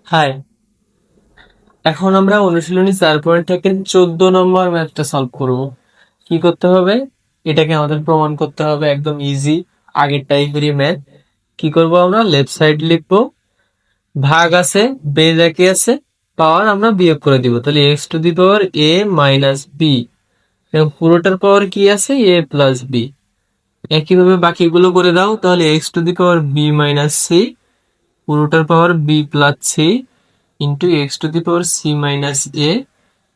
High, এখন আমরা অনুশীলনী 4.14 নম্বর ম্যাথটা সলভ করব। কি করতে হবে? এটাকে আমাদের প্রমাণ করতে হবে, একদম ইজি, আগের টাইপেরই ম্যাথ। কি করব? আমরা লেফট সাইড লিখবো, ভাগ আছে, বেজ একই আছে, পাওয়ার আমরা বিয়োগ করে দিব। তাহলে x to the power a minus b, এবং পুরোটার পাওয়ার কি আছে? A plus b. একইভাবে বাকিগুলো করে দাও। তাহলে x to the power b minus c, পুরোটার power b plus c, into x to the power c minus a,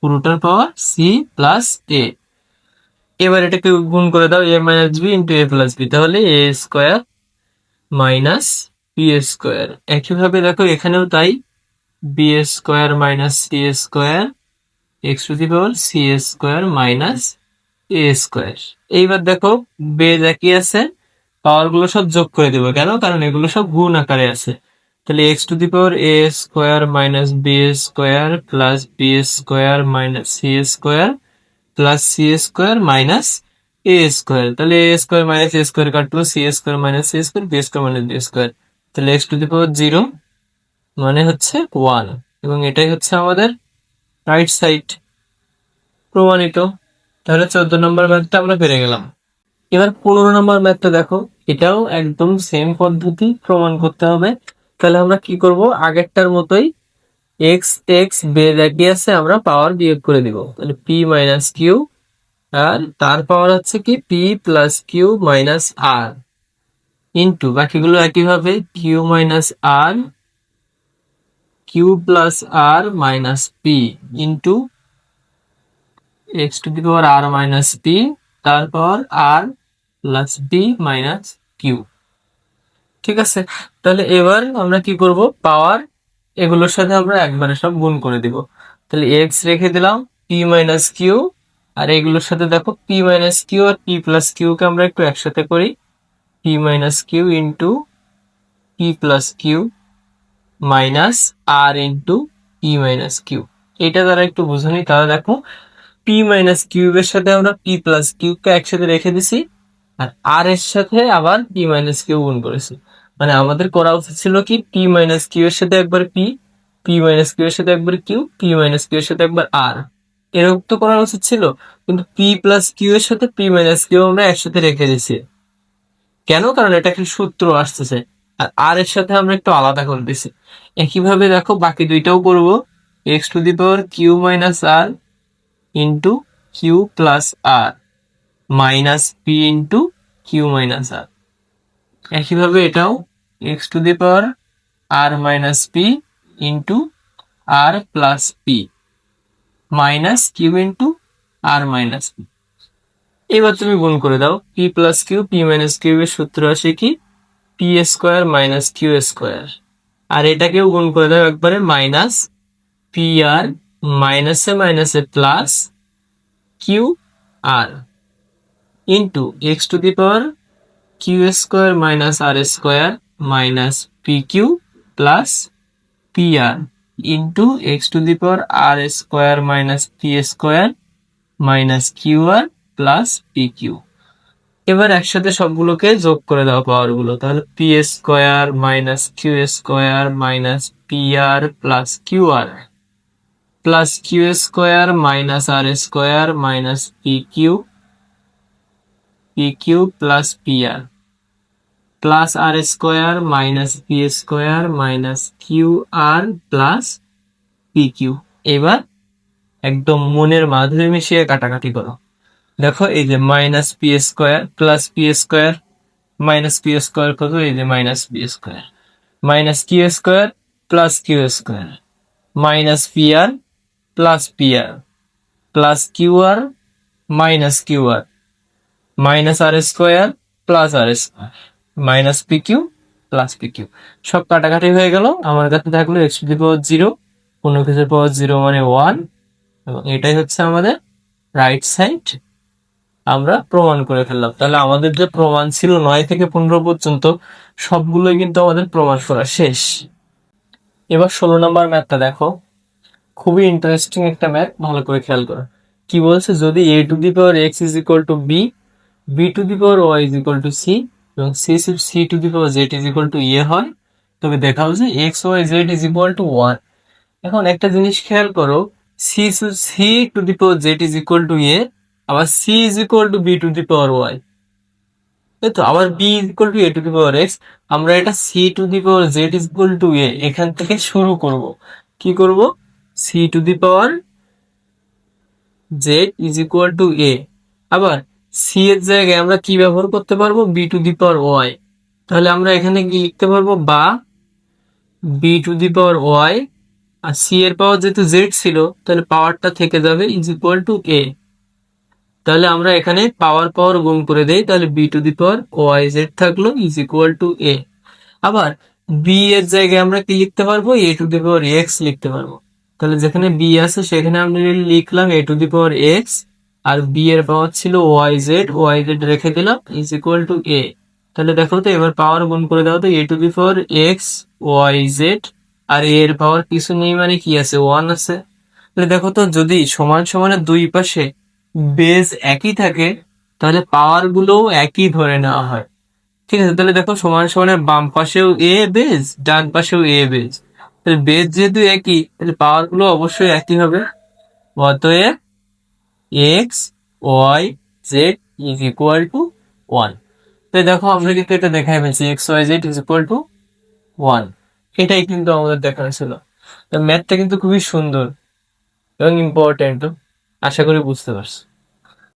পুরোটার পাওয়ার সি প্লাস এ। এবার এটাকে গুণ করে দাও, A minus B into A plus B, তাহলে A square minus B square. একইভাবে দেখো এখানেও তাই, B square minus C square, X to the power C square minus A square. এইবার দেখো বেজ একই আছে, পাওয়ার গুলো সব যোগ করে দেবো। কেন? কারণ এগুলো সব গুণ আকারে আছে। তাহলে x to the power A square minus B square plus B square minus C square plus C square minus A square. তাহলে A square minus A square কাটলো, C square minus C square, B square minus B square. তাহলে x to the power 0 মানে হচ্ছে 1, এবং এটাই হচ্ছে আমাদের right side, প্রমাণিত। তাহলে 14 নম্বর ম্যাথটা আমরা পেরে গেলাম। এবার 15 নম্বর ম্যাথটা দেখো, এটাও একদম সেম পদ্ধতি, প্রমাণ করতে হবে। তাহলে আমরা কি করব? আগেরটার মতোই, এক্স এক্স বেজ একই আছে, আমরা পাওয়ার বিয়োগ করে দিব। তাহলে পি মাইনাস কিউ, আর তার পাওয়ার হচ্ছে কি পি প্লাস কিউ মাইনাস আর, ইন্টু বাকিগুলো একইভাবে Q minus R, Q plus R minus P, into x to the power R minus P, তার power R plus B minus Q. ঠিক আছে? তাহলে এবার আমরা কি করব? পাওয়ার এগুলোর সাথে আমরা একবারে সব গুণ করে দিব। তাহলে এক্স রেখে দিলাম, পি মাইনাস কিউ, আর এগুলোর সাথে দেখো পি মাইনাস কিউ আর পি প্লাস কিউ কে আমরা একটু একসাথে করি, p minus q into p plus Q minus আর ইন্টু পি মাইনাস কিউ। এটা দ্বারা একটু বুঝে নি। তাহলে দেখো পি মাইনাস কিউবের সাথে আমরা পি প্লাস কিউবকে একসাথে রেখে দিছি, আর আর এর সাথে আবার পি মাইনাস কিউ গুণ করেছি। মানে আমাদের করা উচিত ছিল কি, পি মাইনাস কিউ এর সাথে একবার পি, পি মাইনাস কিউ এর সাথে একবার কিউ, পি মাইনাস কিউ এর সাথে একবার আর, এরকম তো করা উচিত ছিল। কিন্তু পি প্লাস কিউ এর সাথে পি মাইনাস কিউ আমরা একসাথে রেখে দিছি। কেন? কারণ এটা একটা সূত্র আসতেছে, আর আর এর সাথে আমরা একটু আলাদা করে দিছি। একইভাবে দেখো বাকি দুইটাও করবো, x to the power q minus R into q plus R minus P into q minus r. একইভাবে এটাও x to the power R minus P into r plus p minus q into r minus p. এবার তুমি গুণ করে দাও, p plus q, p minus q এর সূত্র আসে কি, p square minus q square. আর এটাকেও গুণ করে দাও একবারে, মাইনাস পি আর মাইনাসে মাইনাসে plus q r into x to the power q square minus r square minus p q plus p r into x to the power r square minus p square minus q r plus p q. এবার একসাথে সবগুলোকে যোগ করে দাও power গুলো। তাহলে p square minus q square minus p r plus q r plus q square minus r square minus p q plus p r plus r square minus p square minus q r plus p q. এবার একদম মনের মাধুরী মিশিয়ে কাটাকাটি করো। দেখো এই যে minus p square plus p square minus p square কত? এই যে minus p square minus q square plus q square minus p r plus p r plus q r minus q r minus r square plus r square minus p q plus p q. সব কাটাকাটি হয়ে গেল। আমার কাছে থাকলো x to the power 0, কোনো কিছুর পাওয়ার 0 মানে 1, এবং এটাই হচ্ছে আমাদের রাইট সাইড। আমরা প্রমাণ করে ফেললাম। তাহলে আমাদের যে প্রমাণ ছিল 9 থেকে 15 পর্যন্ত, সবগুলোই কিন্তু আমাদের প্রমাণ করা শেষ। এবার 16 নম্বর ম্যাথটা দেখো, খুবই ইন্টারেস্টিং একটা ম্যাথ, ভালো করে খেয়াল করো। কি বলছে? যদি a to the power x is equal to b, b to the power y is equal to c, এবং c to the power z is equal to a হয়, তবে দেখাও যে x Y Z is equal to 1। এখন একটা জিনিস খেয়াল করো, c c to the power z is equal to এ, আবার c is equal to b to the power y, তাই তো, আবার b is equal to a to the power x. আমরা এটা c to the power z is equal to a এখান থেকে শুরু করব। কি করব? C to the power z is equal to এ, আবার সি এর জায়গায় আমরা কি ব্যবহার করতে পারবো? B to the power y. তাহলে আমরা এখানে কি লিখতে পারবো? বা b to the power y, আর সি এর পাওয়ার যেহেতু জেড ছিল তাহলে পাওয়ারটা থেকে যাবে ইজ ইকুয়াল টু এ। তাহলে আমরা এখানে পাওয়ার পাওয়ার গুণ করে দেই, তাহলে B to the power Y Z থাকলো ইজ ইকুয়াল টু এ। আবার বি এর জায়গায় আমরা কি লিখতে পারবো? এ টু দি পাওয়ার এক্স লিখতে পারবো। তাহলে যেখানে বি আছে সেখানে আমরা লিখলাম a to the power x, আর বি এর পাওয়ার ছিল ওয়াই জেড রেখে দিলাম ইজ ইকুয়াল টু এ। তাহলে দেখো তো, এবার পাওয়ার গুণ করে দাও তো, a to the power x Y z, আর এ এর পাওয়ার কিছু নেই মানে কি আছে? 1 আছে। তাহলে দেখো তো, যদি সমান সমানের দুই পাশে বেজ একই থাকে তাহলে পাওয়ার গুলোও একই ধরে নেওয়া হয়। ঠিক আছে, তাহলে দেখো সমান সমানের বাম পাশেও এ বেজ, ডান পাশেও এ বেজ, তাহলে বেজ যেহেতু একই তাহলে পাওয়ার গুলো অবশ্যই একই হবে। অতএব X Y Z is equal to 1। তাই দেখো আমরা কিন্তু এটা দেখাই ফেলছি, X Y Z is equal to 1। এটাই কিন্তু আমাদের দেখানো ছিল। ম্যাথটা কিন্তু খুবই সুন্দর এবং ইম্পর্টেন্ট, আশা করি বুঝতে পারছো।